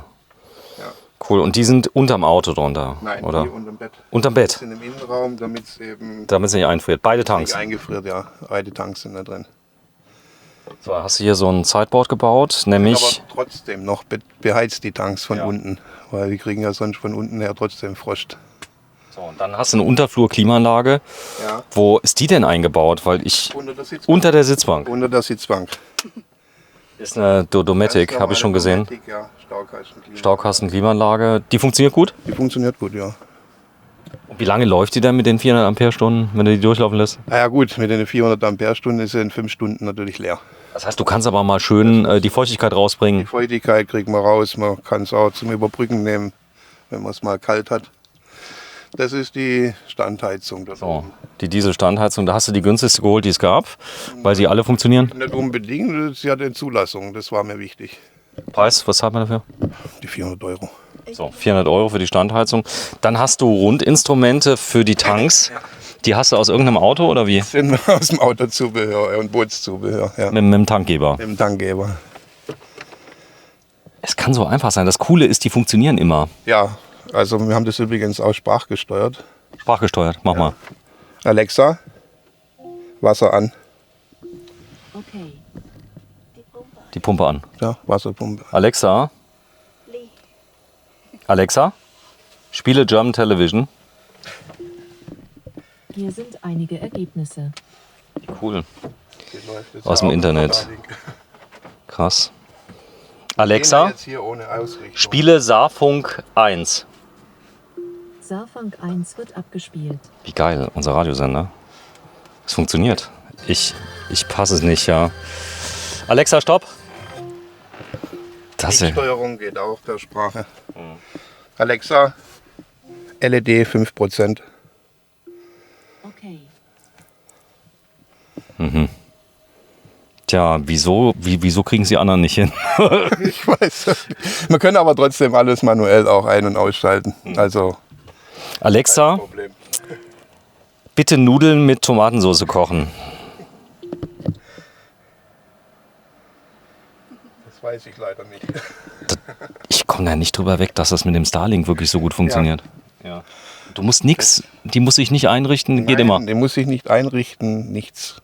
Ja. Cool, und die sind unterm Auto drunter, Nein, oder? hier unterm Bett. Unterm Die Bett, sind im Innenraum, damit es eben damit es nicht einfriert. Beide Tanks. nicht eingefriert. Ja, beide Tanks sind da drin. So, hast du hier so ein Sideboard gebaut, nämlich... Aber trotzdem noch beheizt die Tanks von Ja. unten. Weil wir kriegen ja sonst von unten her trotzdem Frost. So, und dann hast du eine Unterflur-Klimaanlage. Ja. Wo ist die denn eingebaut? Weil ich Unter der Sitzbank. unter der Sitzbank. Unter der Sitzbank. Ist eine Dometic, habe ich schon gesehen. Dometic, ja. Staukkasten. Staukkasten-Klimaanlage. Die funktioniert gut. Die funktioniert gut, ja. Und wie lange läuft die denn mit den 400 Ampere-Stunden, wenn du die durchlaufen lässt? Na ja gut, mit den 400 Ampere-Stunden ist sie in 5 Stunden natürlich leer. Das heißt, du kannst aber mal schön die Feuchtigkeit Die rausbringen. Feuchtigkeit kriegt man raus. Man kann es auch zum Überbrücken nehmen, wenn man es mal kalt hat. Das ist die Standheizung. Da So, oben. die Dieselstandheizung, da hast du die günstigste geholt, die es gab, weil sie alle funktionieren. Nicht unbedingt, sie hat eine Zulassung, das war mir wichtig. Preis, was zahlt man dafür? Die 400 Euro. So, 400 € für die Standheizung. Dann hast du Rundinstrumente für die Tanks. Die hast du aus irgendeinem Auto oder wie? Sind aus dem Autozubehör und Bootszubehör. Ja. Mit dem Tankgeber. Mit dem Tankgeber. Es kann so einfach sein. Das Coole ist, die funktionieren immer. Ja, also wir haben das übrigens auch sprachgesteuert. Sprachgesteuert, mach mal. Alexa, Wasser an. Okay. Die Pumpe an. Ja, Wasserpumpe. Alexa. Alexa, spiele German Television. Hier sind einige Ergebnisse. Cool. Aus dem Internet. Krass. Alexa, Jetzt hier ohne Ausrichtung. spiele Saarfunk 1. Saarfunk 1 wird abgespielt. Wie geil, unser Radiosender. Es funktioniert. Ich passe es nicht, ja. Alexa, stopp. Das ist Steuerung geht auch per Sprache. Alexa, LED 5%. Okay. Tja, wieso kriegen sie anderen nicht hin? Ich weiß. Wir können aber trotzdem alles manuell auch ein- und ausschalten. Also Alexa, Problem. bitte Nudeln mit Tomatensauce kochen. Das weiß ich leider nicht. Ich komme da nicht drüber weg, dass das mit dem Starlink wirklich so gut funktioniert. Ja. Du musst nichts, die muss ich nicht einrichten, geht immer. Die muss ich nicht einrichten, nichts.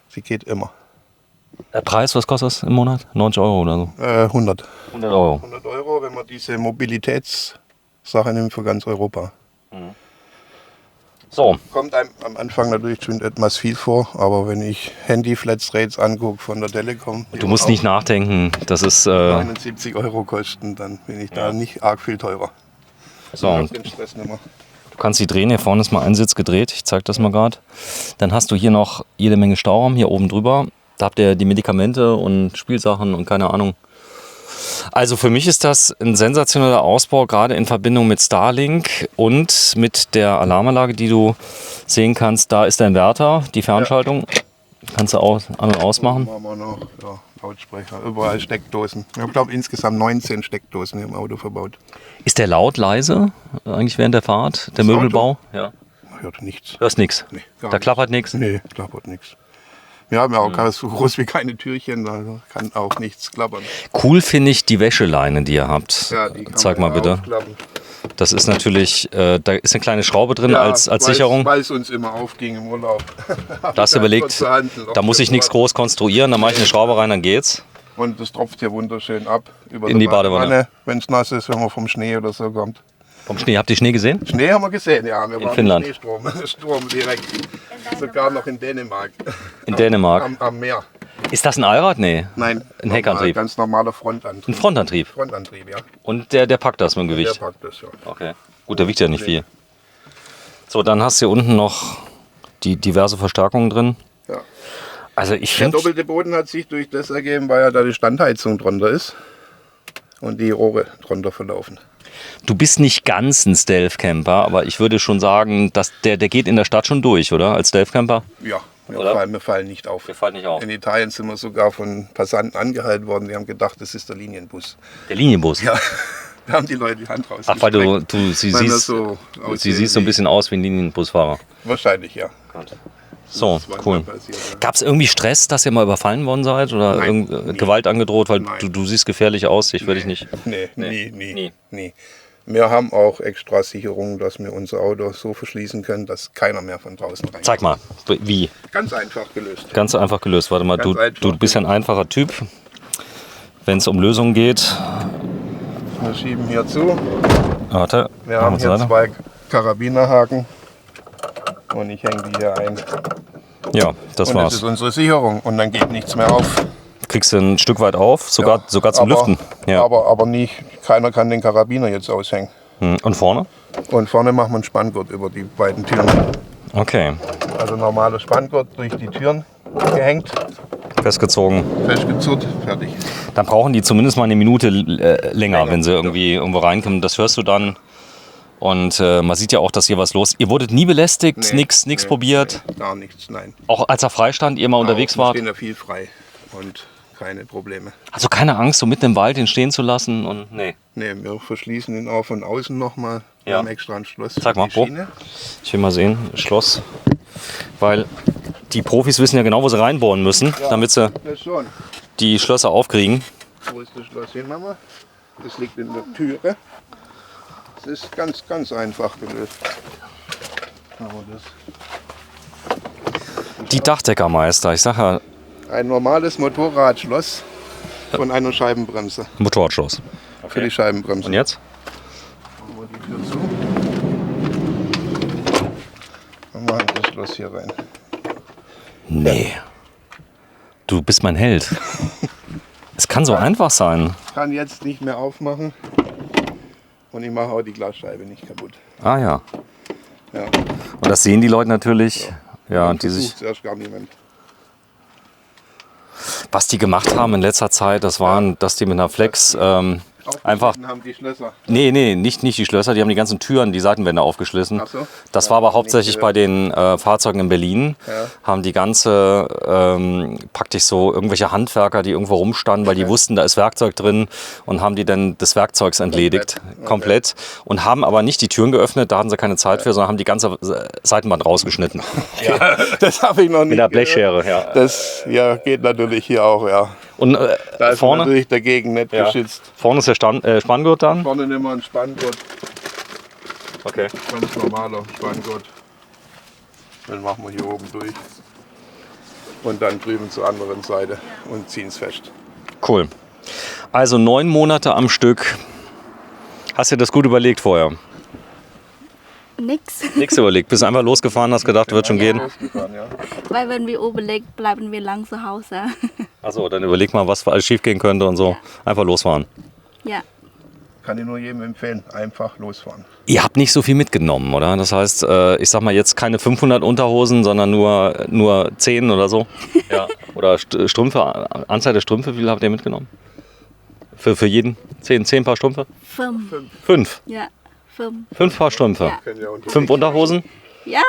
Sie geht immer. Der Preis, was kostet das im Monat? 90 € oder so? 100. 100 €. 100 €, wenn man diese Mobilitätssache nimmt für ganz Europa. So, Kommt einem am Anfang natürlich schon etwas viel vor, aber wenn ich Handy-Flatrates angucke von der Telekom, die du musst nicht nachdenken, das ist 79 € kosten, dann bin ich da nicht arg viel teurer. so. Ich Und hab den Stress nicht mehr. du kannst die drehen, hier vorne ist mal ein Sitz gedreht, ich zeige das mal gerade. Dann hast du hier noch jede Menge Stauraum, hier oben drüber. Da habt ihr die Medikamente und Spielsachen und keine Ahnung. Also für mich ist das ein sensationeller Ausbau, gerade in Verbindung mit Starlink und mit der Alarmanlage, die du sehen kannst. Da ist dein Wärter, die Fernschaltung. Kannst du an- und ausmachen. Machen wir noch Lautsprecher, überall Steckdosen. Ich glaube insgesamt 19 Steckdosen hier im Auto verbaut. Ist der laut leise eigentlich während der Fahrt, der Möbelbau? Ja. Man hört nichts. Hörst nichts. Nee, gar Da nicht. klappert nichts. Nee, klappert nichts. Wir haben ja auch so groß wie keine Türchen, da kann auch nichts klappern. Cool finde ich die Wäscheleine, die ihr habt. Ja, die kann Zeig man mal ja bitte. aufklappen. Das ist natürlich, da ist eine kleine Schraube drin Ja, als Sicherung. Weil es uns immer aufging im Urlaub. Da hast du überlegt, da muss ich nichts groß konstruieren, da mache ich eine Schraube rein, dann geht's. Und das tropft hier wunderschön ab über In die Badewanne. wenn es nass ist, wenn man vom Schnee oder so kommt. Vom Schnee, habt ihr Schnee gesehen? Schnee haben wir gesehen, ja. Wir waren Finnland. im Sturm direkt. Sogar noch in Dänemark. In Dänemark. Am Meer. Ist das ein Allrad? Nee. Nein, Ein Heckantrieb. Ganz normaler Frontantrieb. Ein Frontantrieb. Frontantrieb, ja. Und der packt das mit dem Der Gewicht. packt das, ja. Okay. Gut, der wiegt ja nicht viel. So, dann hast du hier unten noch die diverse Verstärkungen drin. Ja. Also ich Der finde, doppelte Boden hat sich durch das ergeben, weil ja da die Standheizung drunter ist und die Rohre drunter verlaufen. du bist nicht ganz ein Stealth-Camper, aber ich würde schon sagen, dass der geht in der Stadt schon durch, oder? Als Stealth-Camper? Ja, Oder? wir fallen nicht auf. Wir fallen nicht auf. In Italien sind wir sogar von Passanten angehalten worden, die haben gedacht, das ist der Linienbus. Der Linienbus. Ja, da haben die Leute die Hand raus. Ach, weil sie Weil wir siehst, so sie siehst so ein bisschen aus wie ein Linienbusfahrer. Wahrscheinlich, ja. So, Das war cool. mal passiert, ja. Gab es irgendwie Stress, dass ihr mal überfallen worden seid oder Nein, nie. Gewalt angedroht, weil Nein. du siehst gefährlich aus, ich würde dich nicht. Nee, Nie. nie. Wir haben auch extra Sicherungen, dass wir unser Auto so verschließen können, dass keiner mehr von draußen rein. Zeig mal, wie? Ganz einfach gelöst. Ganz einfach gelöst. Warte mal, Ganz einfach. du bist ja ein einfacher Typ, wenn es um Lösungen geht. Wir schieben hier zu. Warte, Wir machen haben wir's hier zwei Karabinerhaken und ich hänge die hier ein. Ja, das Und das war's. ist unsere Sicherung und dann geht nichts mehr auf. Kriegst du ein Stück weit auf, sogar zum aber, Lüften. Ja. Aber nicht, keiner kann den Karabiner jetzt aushängen. Und vorne? Und vorne machen wir einen Spanngurt über die beiden Türen. Okay, Also normaler Spanngurt durch die Türen gehängt, festgezogen. festgezurrt, fertig. Dann brauchen die zumindest mal eine Minute länger, wenn sie irgendwie irgendwo reinkommen. Das hörst du dann. Und man sieht ja auch, dass hier was los ist. Ihr wurdet nie belästigt, nichts probiert. Nee, gar nichts, nein. Auch als er freistand, ihr mal unterwegs Wir wart. stehen ja viel frei. Und keine Probleme. Also keine Angst, so mitten im Wald ihn stehen zu lassen und nee. Ne, wir verschließen ihn auch von außen nochmal. Wir Ja. haben extra ein Schloss Zeig für mal, die wo? Schiene. Ich will mal sehen, Schloss. Weil die Profis wissen ja genau, wo sie reinbohren müssen, damit sie Das schon. die Schlösser aufkriegen. Wo ist das Schloss hin, Mama? Das liegt in der Türe. Das ist ganz, ganz einfach gelöst. Aber das Die Dachdeckermeister, ich sag ja, ein normales Motorradschloss von einer Scheibenbremse. Motorradschloss. Für die Scheibenbremse. Und jetzt? Machen wir die Tür zu. Und machen das Schloss hier rein. Nee. Du bist mein Held. Es kann so einfach sein. Kann jetzt nicht mehr aufmachen. Und ich mache auch die Glasscheibe nicht kaputt. Ah ja. Ja. Und das sehen die Leute natürlich. Ja, die sich, Versucht's erst gar niemand. was die gemacht haben in letzter Zeit, das waren, dass die mit einer Flex einfach. Aufgeschnitten haben die Schlösser. Nee, nicht die Schlösser, die haben die ganzen Türen, die Seitenwände aufgeschlossen. Ach so. Das Ja, war aber nicht hauptsächlich bei den Fahrzeugen in Berlin. Ja. Haben die ganze praktisch so irgendwelche Handwerker, die irgendwo rumstanden, weil die wussten, da ist Werkzeug drin und haben die dann des Werkzeugs entledigt, komplett. Und haben aber nicht die Türen geöffnet, da hatten sie keine Zeit für, sondern haben die ganze Seitenwand rausgeschnitten. Das habe ich noch nicht Mit der gehört. Blechschere, ja. Das ja, geht natürlich hier auch, ja. Und Da ist vorne, natürlich dagegen nicht ja, geschützt. vorne ist der Spanngurt dann. Vorne nehmen wir einen Spanngurt, Okay. ganz normaler Spanngurt. Den machen wir hier oben durch. Und dann drüben zur anderen Seite und ziehen es fest. Cool. Also 9 Monate am Stück. Hast du dir das gut überlegt vorher? Nix. Nichts überlegt. Bist einfach losgefahren, hast gedacht, wird schon gehen. Losgefahren, ja. Weil wenn wir überlegen, bleiben wir lang zu Hause. Achso, dann überleg mal, was alles schief gehen könnte und so. Einfach losfahren. Ja. Kann ich nur jedem empfehlen, einfach losfahren. Ihr habt nicht so viel mitgenommen, oder? Das heißt, ich sag mal jetzt keine 500 Unterhosen, sondern nur 10 oder so. Ja. Oder Strümpfe, Anzahl der Strümpfe, wie viel habt ihr mitgenommen? Für jeden? 10 Paar Strümpfe? 5. 5. Ja. 5. 5 Paar Strümpfe. Ja. Können ja unterwegs 5 Unterhosen? Ja.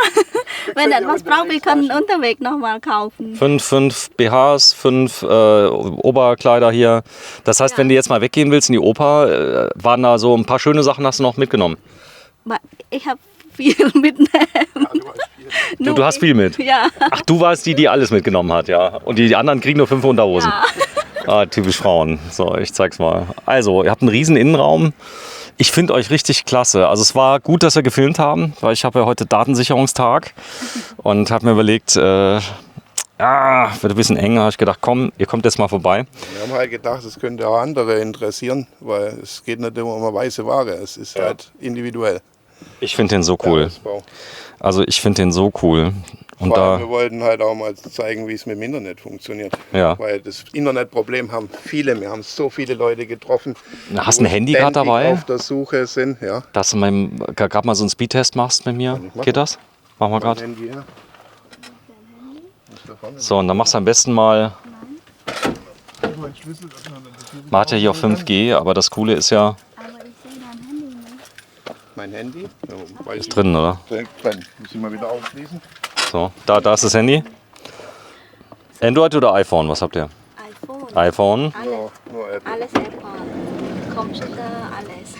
Wenn etwas braucht, wir können unterwegs nochmal kaufen. 5 BHs, 5 Oberkleider hier. Das heißt, Ja. wenn du jetzt mal weggehen willst in die Oper, waren da so ein paar schöne Sachen, hast du noch mitgenommen? Aber ich habe viel mitnehmen. Du hast viel mit? Ja. Ach, du warst die alles mitgenommen hat, ja. Und die anderen kriegen nur 5 Unterhosen. Ah, typisch Frauen. So, ich zeig's mal. Also, ihr habt einen riesen Innenraum. Ich finde euch richtig klasse. Also es war gut, dass wir gefilmt haben, weil ich habe ja heute Datensicherungstag und habe mir überlegt, wird ein bisschen eng. Habe ich gedacht, komm, ihr kommt jetzt mal vorbei. Wir haben halt gedacht, es könnte auch andere interessieren, weil es geht nicht immer um weiße Ware, es ist halt individuell. Ich finde den so der cool. Ausbau. Also ich finde den so cool. Und Vor allem, da, wir wollten halt auch mal zeigen, wie es mit dem Internet funktioniert. Ja. Weil das Internetproblem haben viele. Wir haben so viele Leute getroffen. Hast die ein Handy gerade ständig dabei? auf der Suche sind. Ja. dass du gerade mal so einen Speedtest machst mit mir. ich machen. Geht das? Machen wir Mein gerade. Handy her. Ist da vorne? So, und dann machst du am besten mal. Man hat ja hier auch 5G, aber das Coole ist ja Mein Handy? Ja, weiß ich. drin, oder? Drin. Muss ich mal wieder aufschließen. So, da ist das Handy. Android oder iPhone? Was habt ihr? iPhone. iPhone, Nur Apple. Alles Apple. Computer, alles.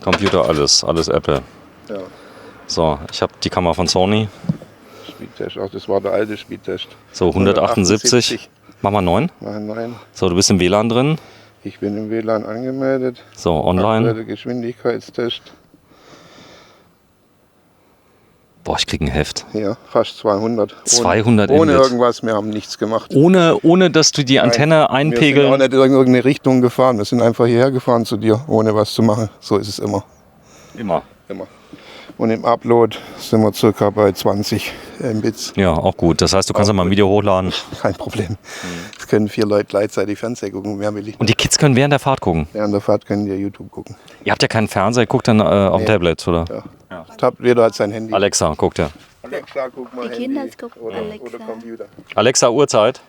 Computer, alles Apple. Ja. So, ich habe die Kamera von Sony. Speedtest, auch das war der alte Speedtest. So, 178. Mach mal 9. Nein. So, du bist im WLAN drin. Ich bin im WLAN angemeldet. So, online. Aktuelle Geschwindigkeitstest. Boah, ich krieg ein Heft. Ja, fast 200. 200 Ohne Mbit. irgendwas, wir haben nichts gemacht. Ohne dass du die Antenne Wir sind auch einpegeln. nicht in irgendeine Richtung gefahren. Wir sind einfach hierher gefahren zu dir, ohne was zu machen. So ist es immer. Immer. Und im Upload sind wir circa bei 20 Mbits. Ja, auch gut. Das heißt, du kannst ja mal ein Video hochladen. Kein Problem. Es können 4 Leute gleichzeitig Fernsehen gucken. Mehr will ich. Und die Kids können während der Fahrt gucken. Während der Fahrt können die YouTube gucken. Ihr habt ja keinen Fernseher, guckt dann auf dem Tablet, oder? Ja. Jeder hat sein Handy. Alexa, guckt ja. Alexa, guck mal Die Kinder Handy gucken oder Alexa. Computer. Alexa, Uhrzeit.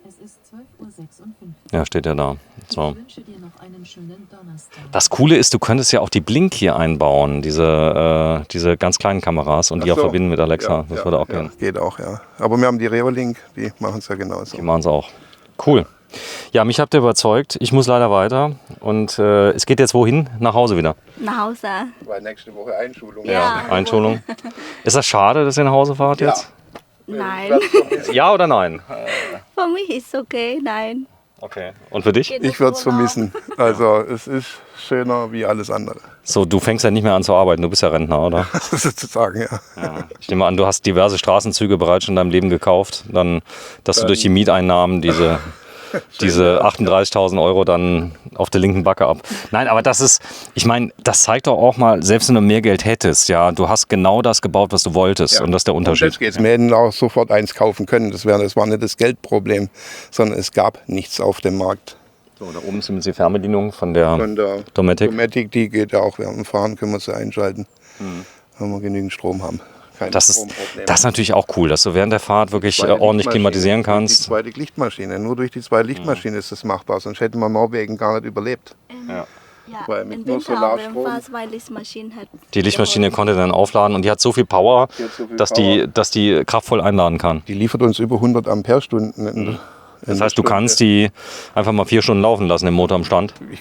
Es ist 12:56 Uhr. Ja, steht ja da. So. Ich wünsche dir noch einen schönen Donnerstag. Das Coole ist, du könntest ja auch die Blink hier einbauen, diese ganz kleinen Kameras und die Ach auch so. verbinden mit Alexa. Ja, das ja, würde auch ja, gehen. geht auch, ja. Aber wir haben die Reolink, die machen es ja genauso. Die machen es auch. Cool. Ja, mich habt ihr überzeugt. Ich muss leider weiter. Und es geht jetzt wohin? Nach Hause wieder. Nach Hause. Weil nächste Woche Einschulung. Ja. Einschulung. Ist das schade, dass ihr nach Hause fahrt jetzt? Nein. Ja oder nein? Für mich ist okay, nein. Okay. Und für dich? Ich würde es vermissen. Also es ist schöner wie alles andere. So, du fängst ja nicht mehr an zu arbeiten. Du bist ja Rentner, oder? Sozusagen, ja. Ich nehme an, du hast diverse Straßenzüge bereits schon in deinem Leben gekauft. Dann, dass du durch die Mieteinnahmen diese 38.000 Euro dann auf der linken Backe ab. Nein, aber das ist, ich meine, das zeigt doch auch mal, selbst wenn du mehr Geld hättest, ja, du hast genau das gebaut, was du wolltest. Und das ist der Unterschied. Jetzt geht's. Wir hätten auch sofort eins kaufen können. Das war nicht das Geldproblem, sondern es gab nichts auf dem Markt. So, da oben sind jetzt die Fernbedienung von der Von der Dometic. Dometic, die geht ja auch während dem Fahren, können wir sie einschalten, wenn wir genügend Strom haben. Kein Das ist Stromproblem. natürlich auch cool, dass du während der Fahrt wirklich Zweite ordentlich Lichtmaschine, klimatisieren Die kannst. zweite Lichtmaschine. Nur durch die zweite Lichtmaschine ist das machbar, sonst hätten wir Norwegen gar nicht überlebt. Ja, Weil mit im nur Winter auf Solarstrom- jeden Fall, weil die Maschine hat. Die Lichtmaschine konnte dann aufladen und die hat so viel Power, Die hat so viel dass Power. die kraftvoll einladen kann. Die liefert uns über 100 Ampere-Stunden. Das heißt, du kannst die einfach mal 4 Stunden laufen lassen, den Motor am Stand. Wir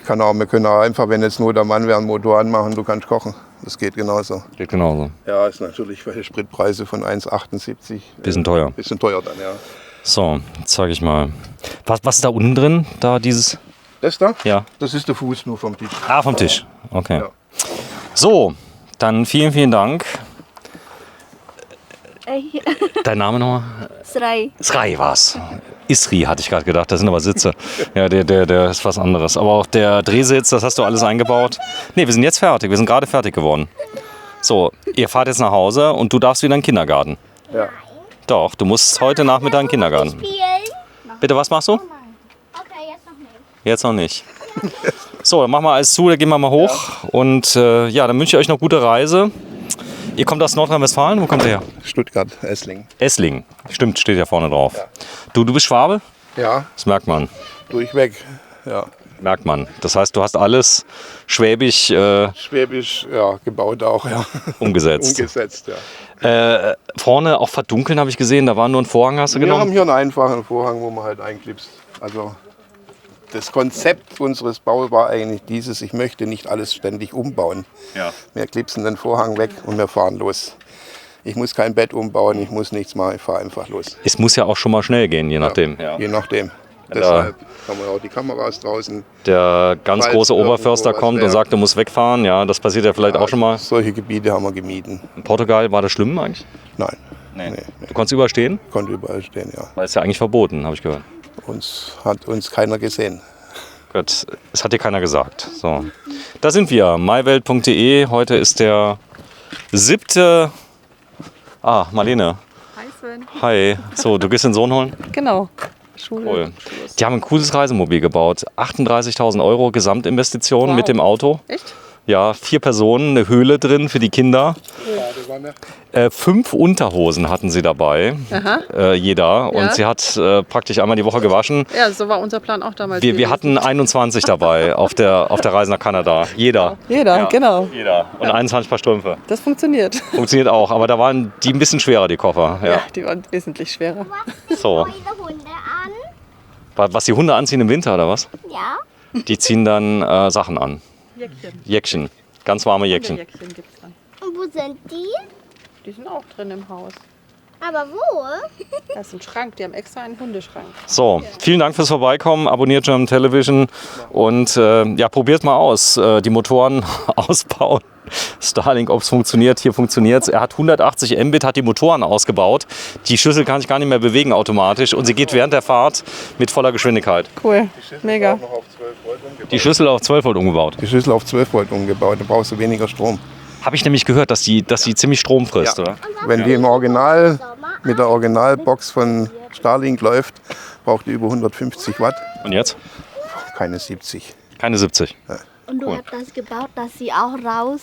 können auch einfach, wenn jetzt nur der Mann wäre, einen Motor anmachen, du kannst kochen. Das geht genauso. Geht genauso. Ja, ist natürlich für Spritpreise von 1,78. Bisschen teuer. Bisschen teuer dann, ja. So, jetzt zeige ich mal. Was ist da unten drin? Da dieses. Das da? Ja. Das ist der Fuß nur vom Tisch. Ah, vom Tisch. Okay. Ja. So, dann vielen Dank. Ey, Dein Name nochmal? Srei. Srei war's. Isri hatte ich gerade gedacht, das sind aber Sitze. Ja, der ist was anderes. Aber auch der Drehsitz, das hast du alles eingebaut. Ne, wir sind jetzt fertig, wir sind gerade fertig geworden. So, ihr fahrt jetzt nach Hause und du darfst wieder in den Kindergarten. Ja. Doch, du musst heute Nachmittag in den Kindergarten. Spielen? Bitte, was machst du? Okay, jetzt noch nicht. Jetzt noch nicht. So, dann machen wir alles zu, dann gehen wir mal hoch. Und ja, dann wünsche ich euch noch gute Reise. Ihr kommt aus Nordrhein-Westfalen, wo kommt ihr her? Stuttgart, Esslingen. Esslingen. Stimmt, steht ja vorne drauf. Du bist Schwabe? Ja, Das merkt man. durchweg. Ja. Merkt man. Das heißt, du hast alles schwäbisch Schwäbisch, ja, gebaut auch, ja. umgesetzt. Umgesetzt, ja. Vorne auch verdunkeln, habe ich gesehen. Da war nur ein Vorhang, hast du Wir haben genommen? hier einen einfachen Vorhang, wo man halt einklipst. Also das Konzept unseres Baus war eigentlich dieses, ich möchte nicht alles ständig umbauen. Ja. Wir klipsen den Vorhang weg und wir fahren los. Ich muss kein Bett umbauen, ich muss nichts machen, ich fahre einfach los. Es muss ja auch schon mal schnell gehen, je nachdem. Ja. Je nachdem. Deshalb haben wir auch die Kameras draußen. Der ganz Falls große irgendwo Oberförster was kommt und wäre. sagt, du musst wegfahren. Ja, das passiert ja vielleicht auch schon mal. Solche Gebiete haben wir gemieden. In Portugal war das schlimm eigentlich? Nein, Nee. nee. Du konntest überstehen? Konnte überall stehen, ja. Weil es ja eigentlich verboten, habe ich gehört. Hat uns keiner gesehen. Gut, es hat dir keiner gesagt. So. Da sind wir, mywelt.de. Heute ist der 7. Marlene. Hi Sven. Hi. So, du gehst den Sohn holen? Genau. Schule. Cool. Die haben ein cooles Reisemobil gebaut. 38.000 Euro Gesamtinvestition mit dem Auto. Echt? Ja, 4 Personen, eine Höhle drin für die Kinder. 5 Unterhosen hatten sie dabei, jeder. Und Ja. sie hat praktisch einmal die Woche gewaschen. Ja, so war unser Plan auch damals. Wir gewesen. hatten 21 dabei auf der Reise nach Kanada. Jeder. Jeder, Ja. genau. Jeder. Und 21 Paar Strümpfe. Das funktioniert. Funktioniert auch, aber da waren die ein bisschen schwerer, die Koffer. Ja. Ja, die waren wesentlich schwerer. So. Eure Hunde an. Was die Hunde anziehen im Winter, oder was? Ja. Die ziehen dann Sachen an. Jäckchen. Jäckchen. Ganz warme Jäckchen. Jäckchen gibt's dann. Und wo sind die? Die sind auch drin im Haus. Aber wo? Da ist ein Schrank, die haben extra einen Hundeschrank. So, vielen Dank fürs Vorbeikommen. Abonniert German Television und ja, probiert mal aus. Die Motoren ausbauen. Starlink, ob es funktioniert. Hier funktioniert es. Er hat 180 Mbit, hat die Motoren ausgebaut. Die Schüssel kann sich gar nicht mehr bewegen automatisch und sie geht während der Fahrt mit voller Geschwindigkeit. Cool, mega. Noch auf 12 Volt umgebaut. Die Schüssel auf 12 Volt umgebaut. Die Schüssel auf 12 Volt umgebaut, da brauchst du weniger Strom. Habe ich nämlich gehört, dass die ziemlich Strom frisst, Ja. oder? Wenn die im Original mit der Originalbox von Starlink läuft, braucht die über 150 Watt, Und jetzt? keine 70. Keine 70. Und du hast das gebaut, dass sie auch raus,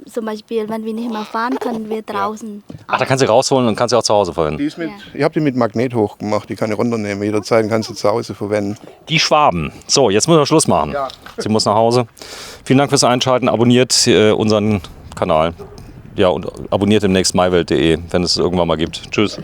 zum Beispiel, wenn wir nicht mehr fahren, können wir draußen. Ach, da kannst du rausholen und kannst sie auch zu Hause verwenden. Die ist ich habe die mit Magnet hochgemacht, die kann ich runternehmen. Jederzeit kannst du zu Hause verwenden. Die Schwaben. So, jetzt müssen wir Schluss machen. Ja. Sie muss nach Hause. Vielen Dank fürs Einschalten. Abonniert unseren Kanal. Ja, und abonniert demnächst mywelt.de, wenn es irgendwann mal gibt. Tschüss.